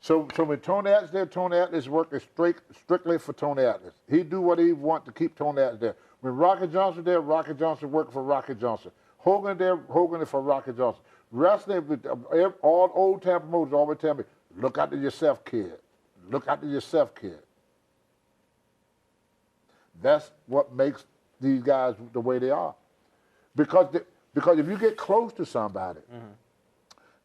So when Tony Atlas there, Tony Atlas working strictly for Tony Atlas. He do what he want to keep Tony Atlas there. When Rocky Johnson there, Rocky Johnson working for Rocky Johnson. Hogan there, Hogan is for Rocky Johnson. Wrestling, all old time promoters always tell me, look after yourself, kid. Look after yourself, kid. That's what makes these guys the way they are. Because if you get close to somebody,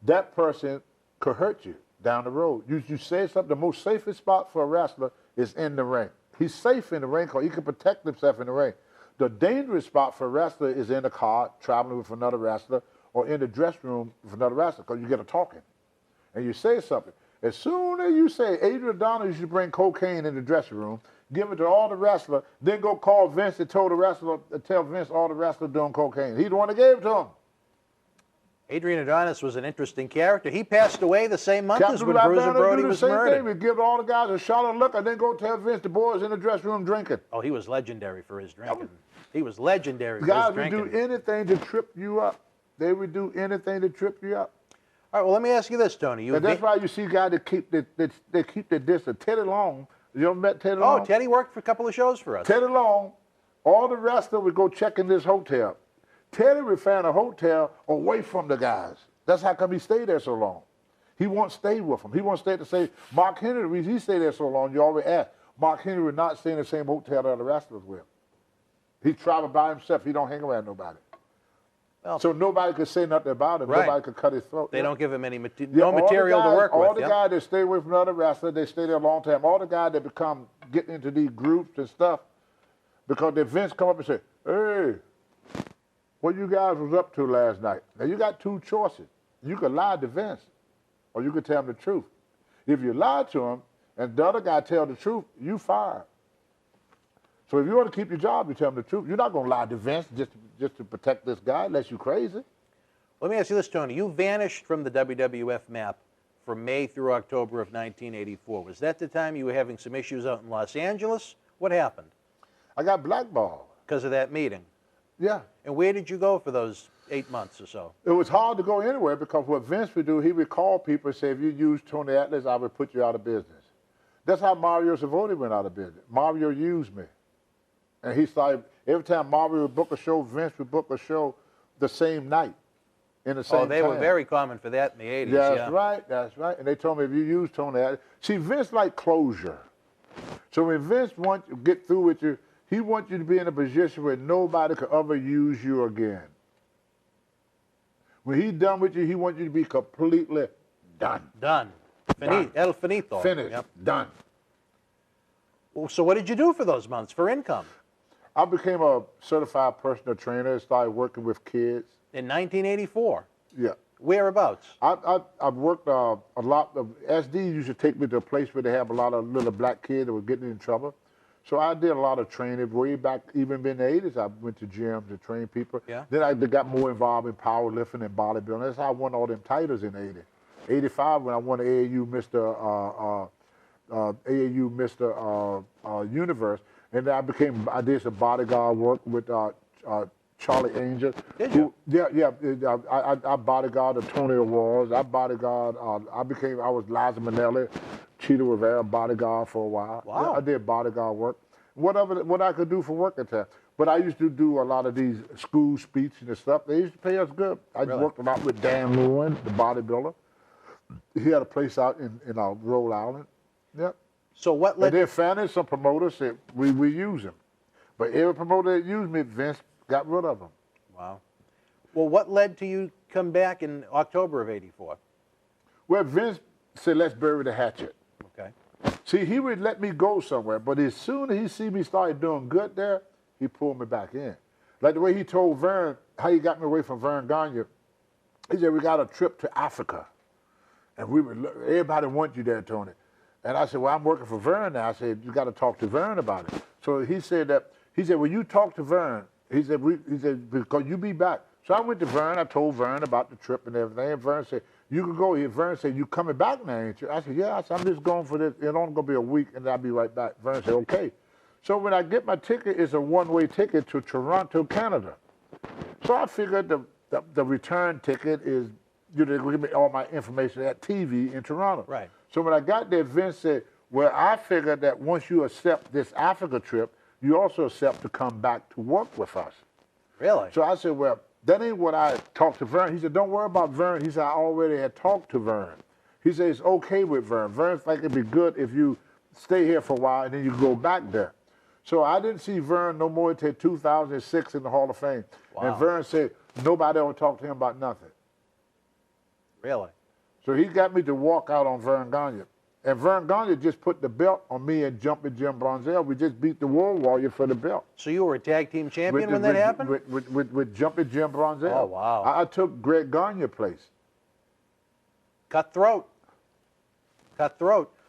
that person could hurt you down the road. You say something, the most safest spot for a wrestler is in the ring. He's safe in the ring because he can protect himself in the ring. The dangerous spot for a wrestler is in the car, traveling with another wrestler, or in the dressing room with another wrestler, because you get a talking. And you say something. As soon as you say, Adrian O'Donnell, you should bring cocaine in the dressing room, give it to all the wrestlers, then go call Vince and tell Vince all the wrestlers doing cocaine. He's the one that gave it to him. Adrian Adonis was an interesting character. He passed away the same month as when Captain Bruiser Brody was murdered. We give all the guys a shot of liquor, then go tell Vince the boys in the dressing room drinking. Oh, he was legendary for his drinking. He was legendary for guys his drinking. would do anything to trip you up. They would do anything to trip you up. All right, well, let me ask you this, Tony. And that's why you see guys that keep their distance. Teddy Long, you ever met Teddy Long? Oh, Teddy worked for a couple of shows for us. Teddy Long, all the wrestlers would go check in this hotel. Teddy would find a hotel away from the guys. That's how come he stayed there so long. He won't stay with them. He won't stay to say, Mark Henry, the reason he stayed there so long, you already asked. Mark Henry would not stay in the same hotel that the wrestlers with. He traveled by himself. He don't hang around nobody. Well, so nobody could say nothing about him. Right. Nobody could cut his throat. They don't give him any material to work with. All the guys that stay away from another wrestler, they stay there a long time. All the guys that get into these groups and stuff, because the Vince come up and say, hey, what you guys was up to last night? Now, you got two choices. You could lie to Vince, or you could tell him the truth. If you lie to him, and the other guy tell the truth, you fired. So if you want to keep your job, you tell him the truth. You're not going to lie to Vince just to protect this guy unless you're crazy. Let me ask you this, Tony. You vanished from the WWF map from May through October of 1984. Was that the time you were having some issues out in Los Angeles? What happened? I got blackballed. Because of that meeting? Yeah. And where did you go for those 8 months or so? It was hard to go anywhere because what Vince would do, he would call people and say, if you use Tony Atlas, I would put you out of business. That's how Mario Savoni went out of business. Mario used me. And he started, every time Mario would book a show, Vince would book a show the same night, in the same time. Oh, they were very common for that in the 80s, That's right, that's right. And they told me, if you use Tony Atlas, see, Vince liked closure. So when Vince wants to get through with you, he wants you to be in a position where nobody could ever use you again. When he's done with you, he wants you to be completely done. Done. El finito. Finished. Yep. Done. Well, so what did you do for those months for income? I became a certified personal trainer and started working with kids. In 1984? Yeah. Whereabouts? I've worked a lot. SD used to take me to a place where they have a lot of little black kids that were getting in trouble. So I did a lot of training way back, even in the 80s. I went to gyms to train people. Yeah. Then I got more involved in powerlifting and bodybuilding. That's how I won all them titles in 80. 85 when I won the AAU Mr. Universe. And then I did some bodyguard work with Charlie Angel. Did you? I bodyguarded Tony Awards. I was Liza Minnelli, Cheetah Rivera bodyguard for a while. Wow. Yeah, I did bodyguard work. What I could do for work at that. But I used to do a lot of these school speeches and stuff. They used to pay us good. I worked a lot with Dan Lewin, the bodybuilder. He had a place out in Rhode Island. Yep. So what led? And then finally, some promoters said we use him, but every promoter that used me, Vince got rid of him. Wow. Well, what led to you come back in October of '84? Well, Vince said, "Let's bury the hatchet." Okay. See, he would let me go somewhere, but as soon as he see me started doing good there, he pulled me back in. Like the way he told Vern, how he got me away from Vern Gagne. He said, "We got a trip to Africa, and everybody wants you there, Tony." And I said, well, I'm working for Vern now. I said, you got to talk to Vern about it. So he said, well, you talk to Vern. He said, because you be back. So I went to Vern. I told Vern about the trip and everything. And Vern said, you can go here. Vern said, you coming back now, ain't you? I said, yeah. I said, I'm just going for this. It's only going to be a week, and I'll be right back. Vern said, okay. So when I get my ticket, it's a one-way ticket to Toronto, Canada. So I figured the return ticket is, they give me all my information at TV in Toronto. Right. So when I got there, Vince said, well, I figured that once you accept this Africa trip, you also accept to come back to work with us. Really? So I said, well, that ain't what I talked to Vern. He said, don't worry about Vern. He said, I already had talked to Vern. He said, it's okay with Vern. Vern's like, it'd be good if you stay here for a while and then you go back there. So I didn't see Vern no more until 2006 in the Hall of Fame. Wow. And Vern said, nobody ever talked to him about nothing. Really? So he got me to walk out on Vern Gagne. And Vern Gagne just put the belt on me and Jumping Jim Bronzell. We just beat the World Warrior for the belt. So you were a tag team champion when that happened? With Jumping Jim Bronzell. Oh, wow. I took Greg Gagne's place. Cutthroat. Cutthroat.